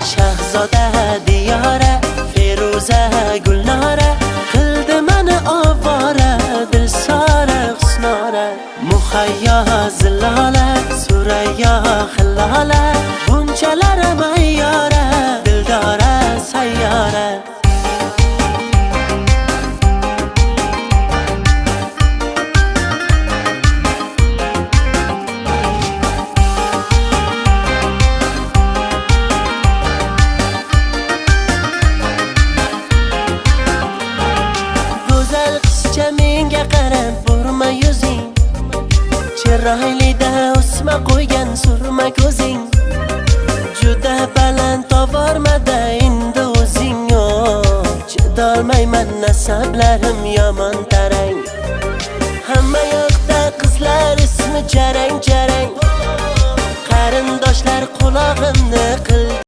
Shahzoda diyora Feruza Gulnora qildi meni ovora Dilsora husnora Muhayyo zillola Surayyo xillola bunchalar mayyora Dildora sayyora menga qarab burma yuzing Chiroylida o'sma qo'ygan surma ko'zing Juda baland tovormada endi o'zing Chidolmayman nasablarim yomon tarang Hamma yoqda qizlar ismi jarang jarang Qarindoshlar qulog'imni